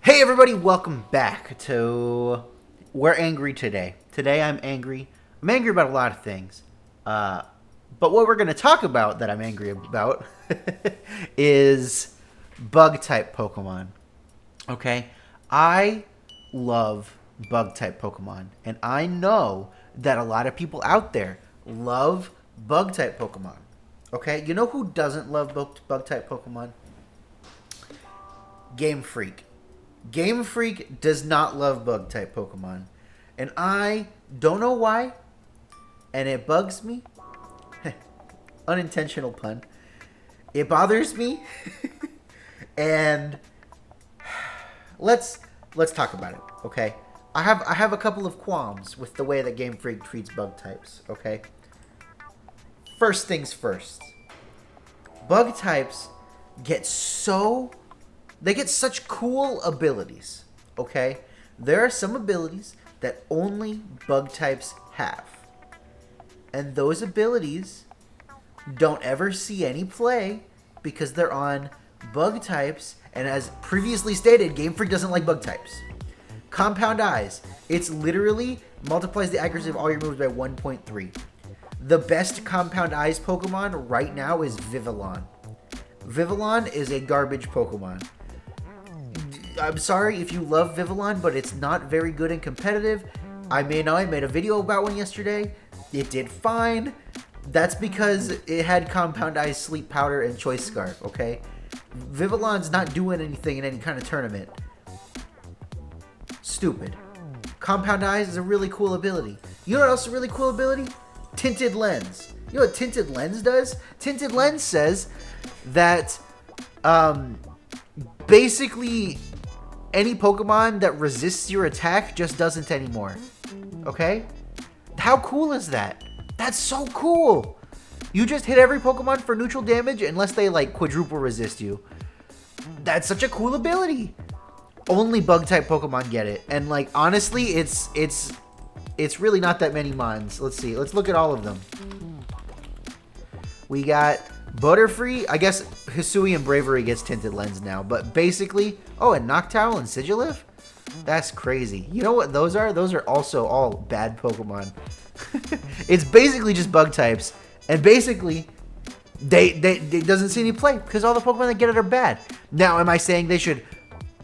Hey everybody, welcome back to We're Angry Today. Today I'm angry. I'm angry about a lot of things. But what we're going to talk about that I'm angry about is bug-type Pokemon. Okay? I love bug-type Pokemon. And I know that a lot of people out there love bug-type Pokemon. Okay? You know who doesn't love bug-type Pokemon? GameFreak. GameFreak does not love bug-type Pokemon. And I don't know why. And it bugs me. Unintentional pun. It bothers me. And let's talk about it, okay? I have a couple of qualms with the way that GameFreak treats bug types, okay? First things first. Bug types get they get such cool abilities, okay? There are some abilities that only bug types have. And those abilities don't ever see any play because they're on bug types. And as previously stated, Game Freak doesn't like bug types. Compound Eyes. It's literally multiplies the accuracy of all your moves by 1.3. The best Compound Eyes Pokemon right now is Vivillon. Vivillon is a garbage Pokemon. I'm sorry if you love Vivillon, but it's not very good and competitive. I made a video about one yesterday. It did fine. That's because it had Compound Eyes, Sleep Powder, and Choice Scarf, okay? Vivillon's not doing anything in any kind of tournament. Stupid. Compound Eyes is a really cool ability. You know what else is a really cool ability? Tinted Lens. You know what Tinted Lens does? Tinted Lens says that basically any Pokemon that resists your attack just doesn't anymore. Okay? How cool is that? That's so cool! You just hit every Pokemon for neutral damage unless they like quadruple resist you. That's such a cool ability. Only bug type Pokemon get it. And like honestly, it's really not that many mons. Let's see. Let's look at all of them. We got Butterfree. I guess Hisui and Bravery gets Tinted Lens now. But basically... Oh, and Noctowl and Sigilyph? That's crazy. You know what those are? Those are also all bad Pokemon. It's basically just bug types. And basically, they doesn't see any play. Because all the Pokemon that get it are bad. Now, am I saying they should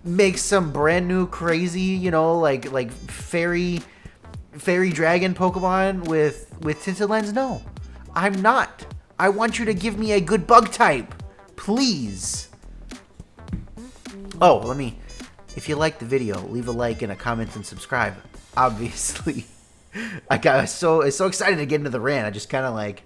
make some brand new crazy, you know, like fairy dragon Pokemon with Tinted Lens? No. I'm not. I want you to give me a good bug type. Please. Oh, if you liked the video, leave a like and a comment and subscribe. Obviously. I got so excited to get into the rant. I just kind of like...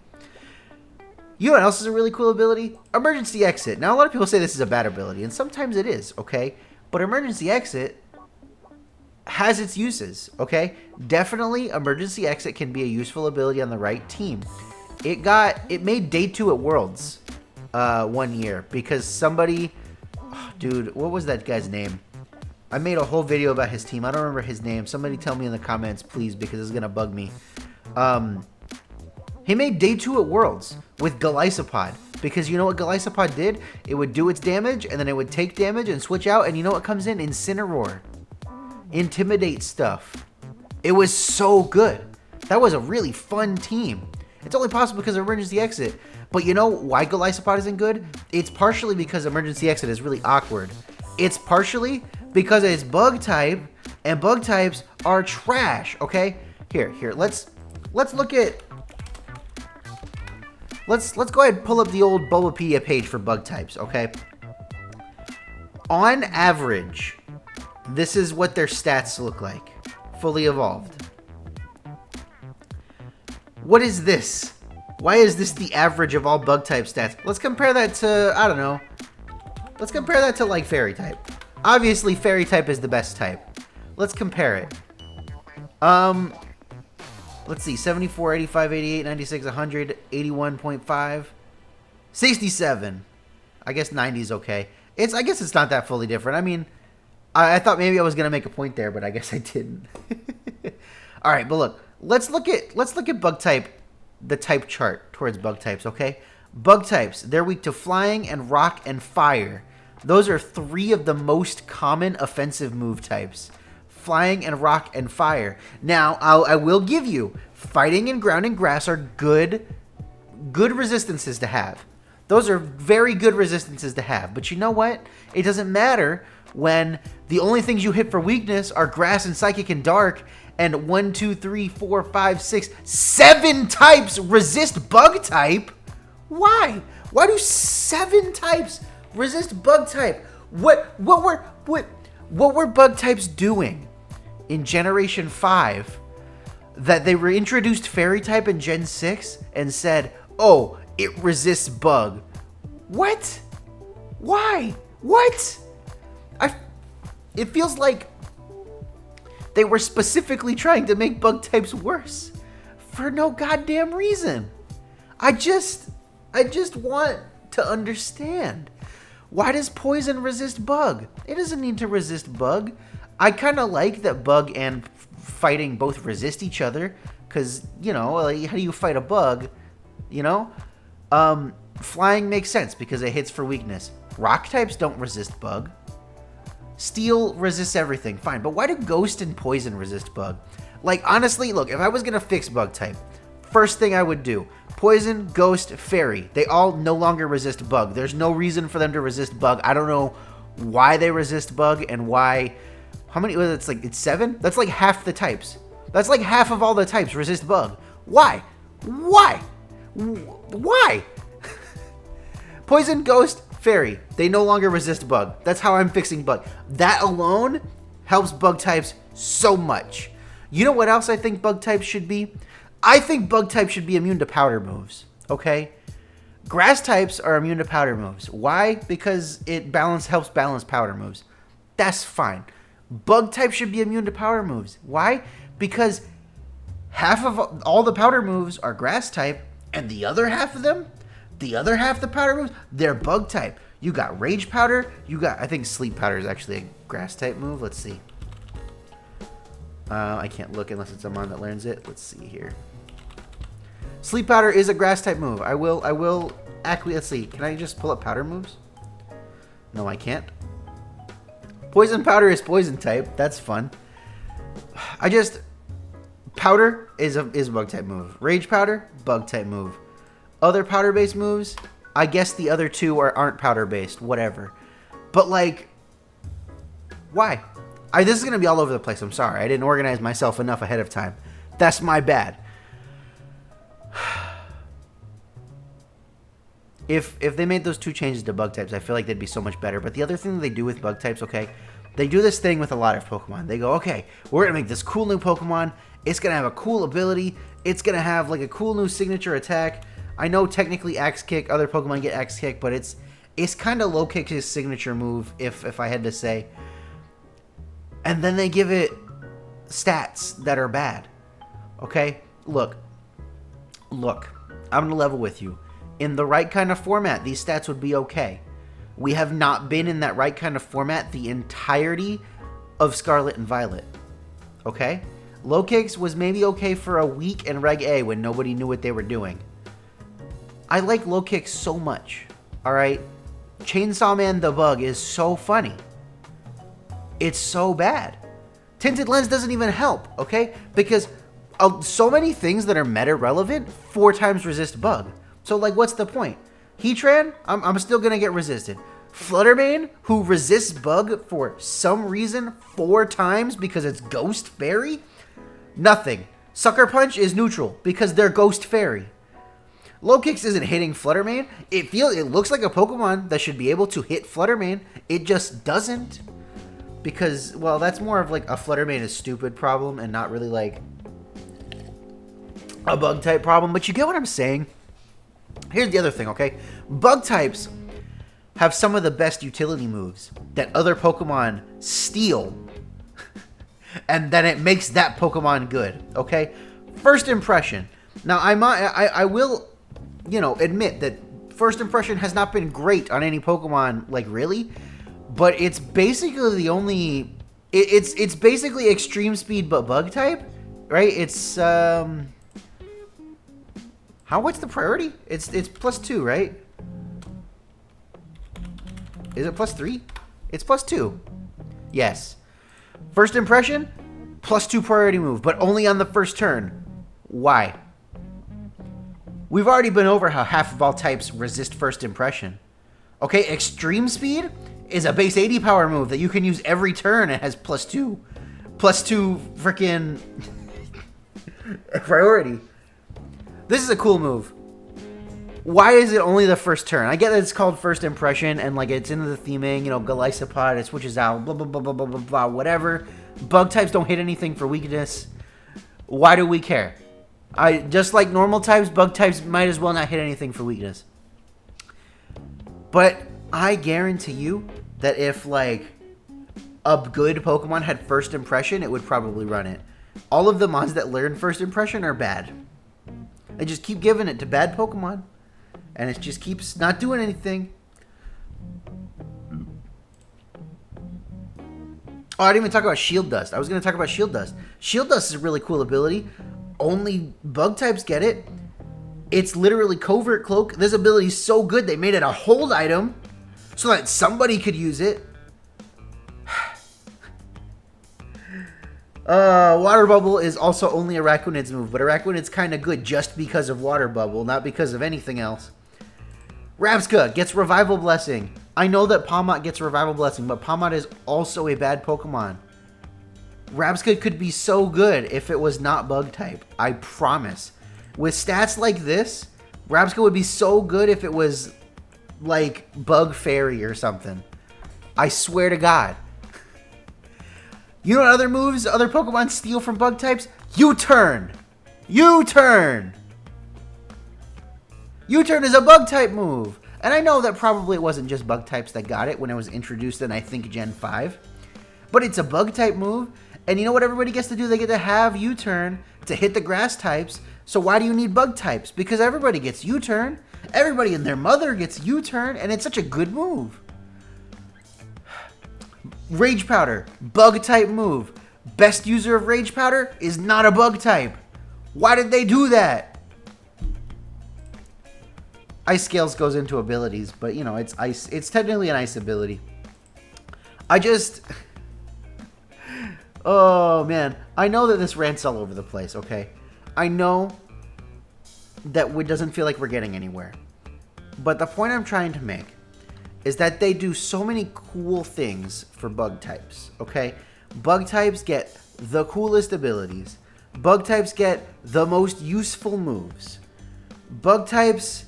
You know what else is a really cool ability? Emergency Exit. Now, a lot of people say this is a bad ability, and sometimes it is, okay? But Emergency Exit has its uses, okay? Definitely, Emergency Exit can be a useful ability on the right team. It made Day 2 at Worlds 1 year because somebody... Oh, dude, what was that guy's name? I made a whole video about his team. I don't remember his name. Somebody tell me in the comments, please, because it's going to bug me. He made Day 2 at Worlds with Golisopod. Because you know what Golisopod did? It would do its damage, and then it would take damage and switch out. And you know what comes in? Incineroar. Intimidate stuff. It was so good. That was a really fun team. It's only possible because of Emergency Exit. But you know why Golisopod isn't good? It's partially because Emergency Exit is really awkward. It's partially because it's bug type, and bug types are trash, okay? Here, let's look at... Let's go ahead and pull up the old Bulbapedia page for bug types, okay? On average, this is what their stats look like. Fully evolved. What is this? Why is this the average of all bug type stats? Let's compare that to, I don't know. Let's compare that to like fairy type. Obviously, fairy type is the best type. Let's compare it. Let's see. 74, 85, 88, 96, 100, 81.5, 67. I guess 90 is okay. I guess it's not that fully different. I mean, I thought maybe I was gonna make a point there, but I guess I didn't. All right, but look. Let's look at bug type, the type chart towards bug types, okay? Bug types, they're weak to flying and rock and fire. Those are 3 of the most common offensive move types. Flying and rock and fire. Now, I will give you, fighting and ground and grass are good resistances to have. Those are very good resistances to have. But you know what? It doesn't matter when the only things you hit for weakness are grass and psychic and dark, and 1, 2, 3, 4, 5, 6, 7 types resist bug type. Why? Why do 7 types resist bug type? What were bug types doing in Generation 5 that they reintroduced Fairy type in Gen 6 and said, oh, it resists bug? What? Why? What? It feels like they were specifically trying to make bug types worse for no goddamn reason. I just want to understand. Why does poison resist bug? It doesn't need to resist bug. I kind of like that bug and fighting both resist each other, because, you know, like, how do you fight a bug? You know? Flying makes sense because it hits for weakness. Rock types don't resist bug. Steel resists everything, fine. But why do ghost and poison resist bug? Like, honestly, look, if I was going to fix bug type, first thing I would do, poison, ghost, fairy. They all no longer resist bug. There's no reason for them to resist bug. I don't know why they resist bug and why. How many? It's 7? That's like half the types. That's like half of all the types resist bug. Why? Why? Why? Poison, ghost, fairy. They no longer resist bug. That's how I'm fixing bug. That alone helps bug types so much. You know what else I think bug types should be? I think bug types should be immune to powder moves, okay? Grass types are immune to powder moves. Why? Because it helps balance powder moves. That's fine. Bug types should be immune to powder moves. Why? Because half of all the powder moves are grass type, and the other half of them, the powder moves, they're bug type. You got rage powder, I think sleep powder is actually a grass type move. Let's see. I can't look unless it's someone that learns it. Let's see here. Sleep powder is a grass type move. I will actually, let's see. Can I just pull up powder moves? No, I can't. Poison powder is poison type. That's fun. Powder is a bug type move. Rage powder, bug type move. Other powder based moves, I guess the other 2 aren't powder based. Whatever. But like, why? This is gonna be all over the place. I'm sorry. I didn't organize myself enough ahead of time. That's my bad. If they made those 2 changes to bug types, I feel like they'd be so much better. But the other thing that they do with bug types, okay, they do this thing with a lot of Pokemon. They go, okay, we're going to make this cool new Pokemon. It's going to have a cool ability. It's going to have like a cool new signature attack. I know technically Axe Kick, other Pokemon get Axe Kick, but it's kind of Low Kick's signature move, if I had to say. And then they give it stats that are bad. Okay? Look, I'm going to level with you. In the right kind of format, these stats would be okay. We have not been in that right kind of format the entirety of Scarlet and Violet. Okay? Low Kicks was maybe okay for a week in Reg A when nobody knew what they were doing. I like Low Kicks so much. Alright? Chainsaw Man the Bug is so funny. It's so bad. Tinted Lens doesn't even help, okay? Because so many things that are meta relevant 4 times resist bug. So, like, what's the point? Heatran, I'm still going to get resisted. Fluttermane, who resists bug for some reason 4 times because it's Ghost Fairy? Nothing. Sucker Punch is neutral because they're Ghost Fairy. Low Kicks isn't hitting Fluttermane. It looks like a Pokemon that should be able to hit Fluttermane. It just doesn't. Because, well, that's more of like a Fluttermane is stupid problem and not really like a bug type problem. But you get what I'm saying? Here's the other thing, okay? Bug types have some of the best utility moves that other Pokemon steal, and then it makes that Pokemon good, okay? First impression. Now, I will, admit that first impression has not been great on any Pokemon, like, really, but it's basically the only... It's basically Extreme Speed but Bug type, right? It's, what's the priority? It's +2, right? Is it +3? It's +2. Yes. First impression, +2 priority move, but only on the first turn. Why? We've already been over how half of all types resist first impression. Okay, extreme speed is a base 80 power move that you can use every turn and has +2 freaking priority. This is a cool move. Why is it only the first turn? I get that it's called first impression and like it's into the theming, you know, Golisopod, it switches out, blah, blah, blah, blah, blah, blah, blah, whatever. Bug types don't hit anything for weakness. Why do we care? Just like normal types, bug types might as well not hit anything for weakness. But I guarantee you that if like a good Pokemon had first impression, it would probably run it. All of the mons that learn first impression are bad. They just keep giving it to bad Pokemon. And it just keeps not doing anything. Oh, I didn't even talk about Shield Dust. I was going to talk about Shield Dust. Shield Dust is a really cool ability. Only bug types get it. It's literally Covert Cloak. This ability is so good they made it a hold item so that somebody could use it. Water Bubble is also only Araquanid's move, but Araquanid's kind of good just because of Water Bubble, not because of anything else. Rabsca gets Revival Blessing. I know that Palmot gets Revival Blessing, but Palmot is also a bad Pokemon. Rabsca could be so good if it was not bug type. I promise. With stats like this, Rabsca would be so good if it was like Bug Fairy or something. I swear to God. You know what other moves other Pokemon steal from bug types? U-Turn! U-Turn! U-Turn is a bug type move. And I know that probably it wasn't just bug types that got it when it was introduced in, I think, Gen 5. But it's a bug type move. And you know what everybody gets to do? They get to have U-Turn to hit the grass types. So why do you need bug types? Because everybody gets U-Turn. Everybody and their mother gets U-Turn. And it's such a good move. Rage Powder, bug type move. Best user of Rage Powder is not a bug type. Why did they do that? Ice Scales goes into abilities, but you know, it's ice. It's technically an ice ability. Oh man, I know that this rant's all over the place, okay? I know that it doesn't feel like we're getting anywhere. But the point I'm trying to make is that they do so many cool things for bug types, okay? Bug types get the coolest abilities. Bug types get the most useful moves. Bug types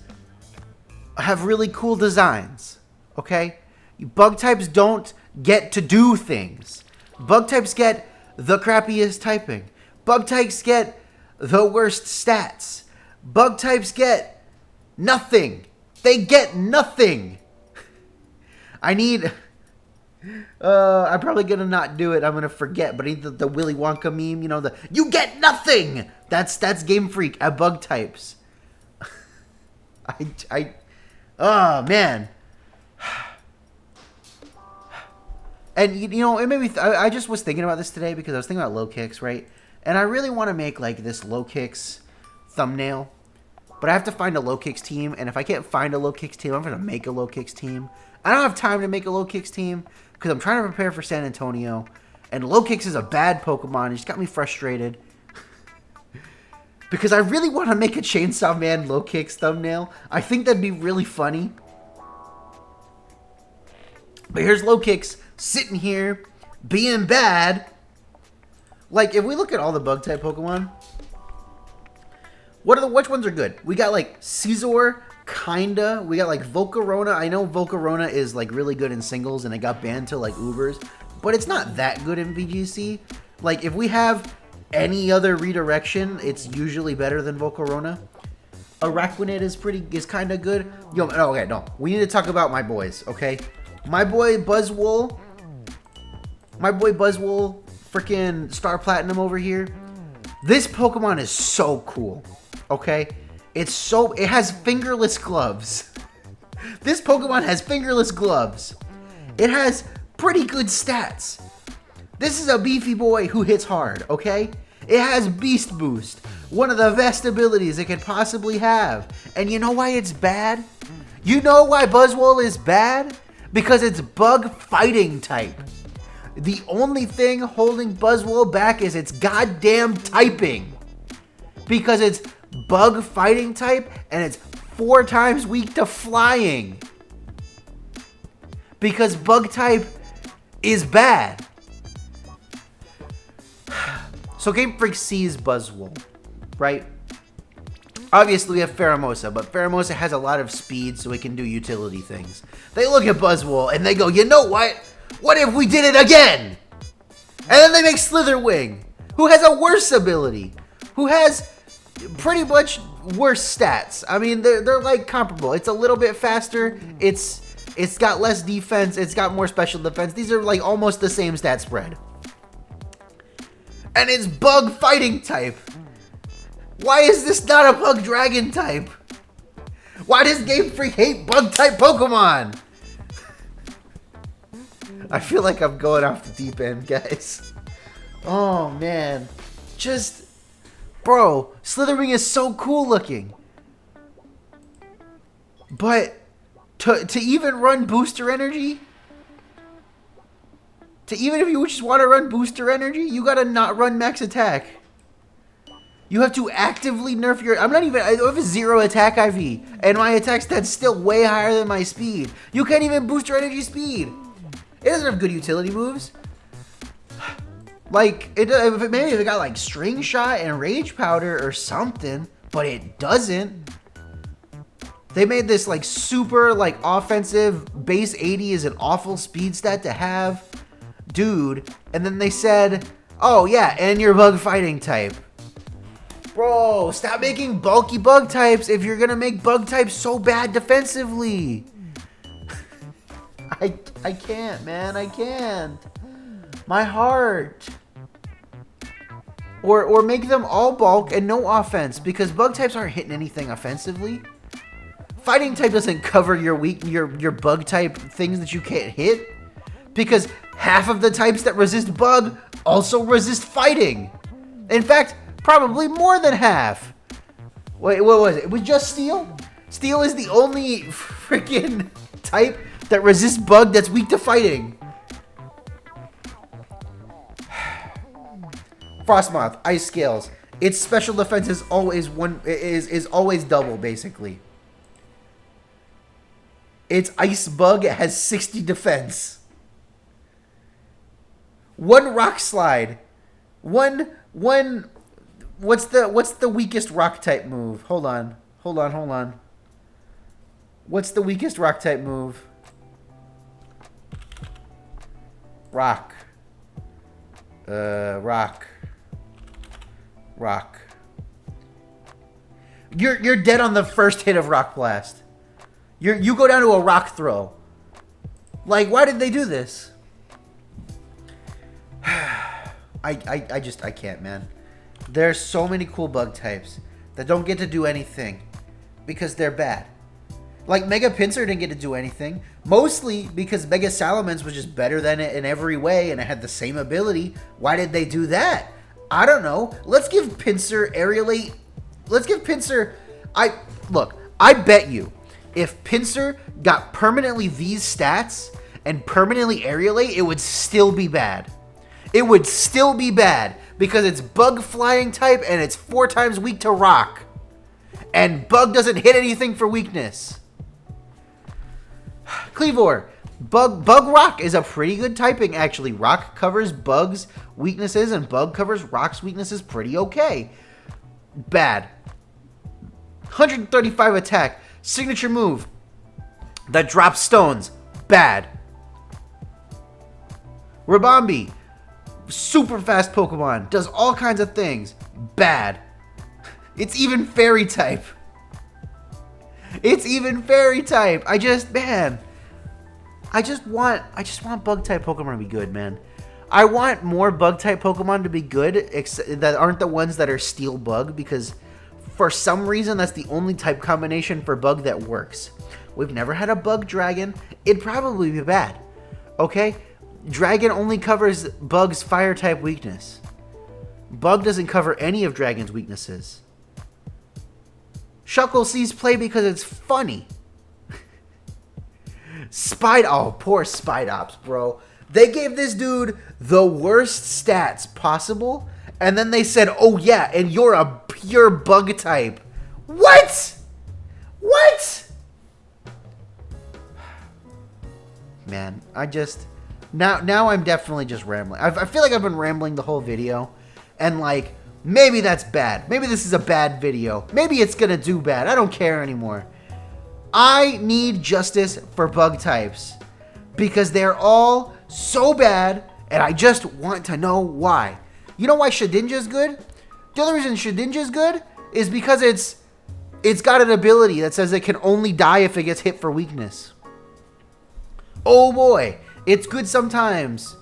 have really cool designs, okay? Bug types don't get to do things. Bug types get the crappiest typing. Bug types get the worst stats. Bug types get nothing. They get nothing. I'm probably gonna not do it. I'm gonna forget, but I need the Willy Wonka meme, you know, you get nothing. That's GameFreak at bug types. Oh man. And you know, it made me. I just was thinking about this today because I was thinking about low kicks, right? And I really want to make like this low kicks thumbnail, but I have to find a low kicks team. And if I can't find a low kicks team, I'm gonna make a low kicks team. I don't have time to make a low kicks team because I'm trying to prepare for San Antonio, and low kicks is a bad Pokemon. It just got me frustrated because I really want to make a Chainsaw Man low kicks thumbnail. I think that'd be really funny. But here's low kicks sitting here being bad. Like if we look at all the bug type Pokemon, which ones are good? We got like Scizor, kinda. We got like Volcarona. I know Volcarona is like really good in singles and it got banned to like Ubers, but it's not that good in VGC. Like if we have any other redirection, it's usually better than Volcarona. Araquanid is kind of good. Yo, okay, no. We need to talk about my boys, okay? My boy Buzzwole, freaking Star Platinum over here. This Pokemon is so cool, okay? It has fingerless gloves. This Pokemon has fingerless gloves. It has pretty good stats. This is a beefy boy who hits hard, okay? It has Beast Boost, one of the best abilities it could possibly have. And you know why it's bad? You know why Buzzwole is bad? Because it's bug fighting type. The only thing holding Buzzwole back is its goddamn typing. Because it's bug fighting type and it's 4 times weak to flying. Because bug type is bad. So GameFreak sees Buzzwole, right? Obviously we have Pheromosa, but Pheromosa has a lot of speed so it can do utility things. They look at Buzzwole and they go, you know what? What if we did it again? And then they make Slitherwing, who has a worse ability, who has pretty much worse stats. I mean, they're like comparable. It's a little bit faster. It's got less defense. It's got more special defense. These are like almost the same stat spread. And it's bug fighting type. Why is this not a bug dragon type? Why does GameFreak hate bug type Pokemon? I feel like I'm going off the deep end, guys. Oh man. Just, bro, Slitherwing is so cool looking. But to even run booster energy, even if you just want to run booster energy, you gotta not run max attack. You have to actively nerf your... I have a 0 attack IV, and my attack stat's still way higher than my speed. You can't even boost your energy speed. It doesn't have good utility moves. Like, maybe if it got like String Shot and Rage Powder or something, but it doesn't. They made this like super like offensive, base 80 is an awful speed stat to have. Dude, and then they said, oh yeah, and you're bug fighting type. Bro, stop making bulky bug types if you're gonna make bug types so bad defensively. I can't, man, I can't. My heart. Or make them all bulk and no offense, because bug types aren't hitting anything offensively. Fighting type doesn't cover your bug type things that you can't hit. Because half of the types that resist bug also resist fighting. In fact, probably more than half. Wait, what was it? It was just Steel? Steel is the only freaking type that resists bug that's weak to fighting. Frostmoth, Ice Scales. Its special defense is always always double, basically. Its Ice Bug has 60 defense. 1 Rock Slide. What's the weakest rock type move? Hold on. What's the weakest rock type move? Rock. Rock. You're dead on the first hit of Rock Blast. You go down to a rock throw. Like, why did they do this? I can't, man. There's so many cool bug types that don't get to do anything because they're bad. Like, Mega Pinsir didn't get to do anything, mostly because Mega Salamence was just better than it in every way and it had the same ability. Why did they do that? I don't know. Let's give Pinsir Aerialate. Let's give Pinsir... Look, I bet you if Pinsir got permanently these stats and permanently Aerialate, it would still be bad. It would still be bad because it's bug flying type and it's 4 times weak to rock. And bug doesn't hit anything for weakness. Cleavor. Bug rock is a pretty good typing, actually. Rock covers bug's weaknesses and bug covers rock's weaknesses pretty okay. Bad. 135 attack. Signature move that drops stones. Bad. Rabambi. Super fast Pokemon. Does all kinds of things. Bad. It's even fairy type. It's even fairy type. I just want bug type Pokemon to be good, man. I want more bug type Pokemon to be good that aren't the ones that are steel bug, because for some reason that's the only type combination for bug that works. We've never had a bug dragon. It'd probably be bad. Okay? Dragon only covers bug's fire type weakness. Bug doesn't cover any of dragon's weaknesses. Shuckle sees play because it's funny. Oh, poor Spidops, bro. They gave this dude the worst stats possible, and then they said, oh yeah, and you're a pure bug type. What? What? Man, I just... Now I'm definitely just rambling. I feel like I've been rambling the whole video, and like, maybe that's bad. Maybe this is a bad video. Maybe it's gonna do bad. I don't care anymore. I need justice for bug types because they're all so bad, and I just want to know why. You know why Shedinja's good? The only reason Shedinja's good is because it's got an ability that says it can only die if it gets hit for weakness. Oh boy, it's good sometimes.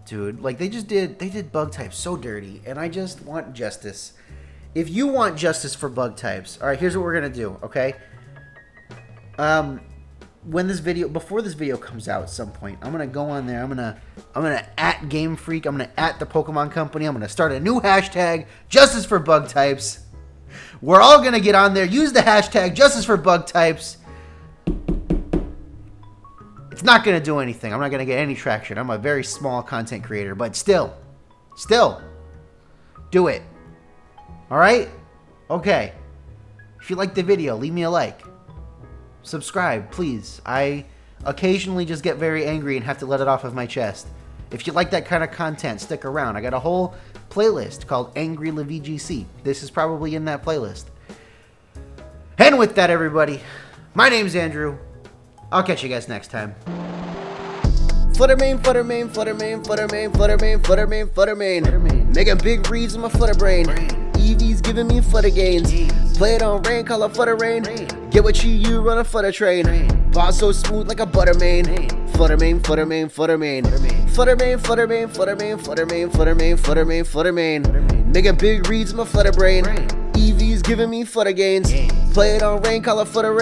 Dude, like they did bug types so dirty, and I just want justice. If you want justice for bug types, all right, here's what we're gonna do, okay? Before this video comes out at some point, I'm gonna go on there. I'm gonna at GameFreak. I'm gonna at the Pokemon Company. I'm gonna start a new hashtag, Justice for Bug Types. We're all gonna get on there, use the hashtag Justice for Bug Types. It's not gonna do anything. I'm not gonna get any traction. I'm a very small content creator, but still, do it. All right? Okay. If you liked the video, leave me a like. Subscribe, please. I occasionally just get very angry and have to let it off of my chest. If you like that kind of content, stick around. I got a whole playlist called AndyLaVGC. This is probably in that playlist. And with that, everybody, my name's Andrew. I'll catch you guys next time. Fluttermane. Making big reads in my flutter brain. EV's giving me flutter gains. Play it on rain, call it flutter rain. Get what you run a flutter train. Boss so smooth like a buttermane. Fluttermane. Making big reads in my flutter brain. EV's giving me flutter gains. Play it on rain, call it flutter rain.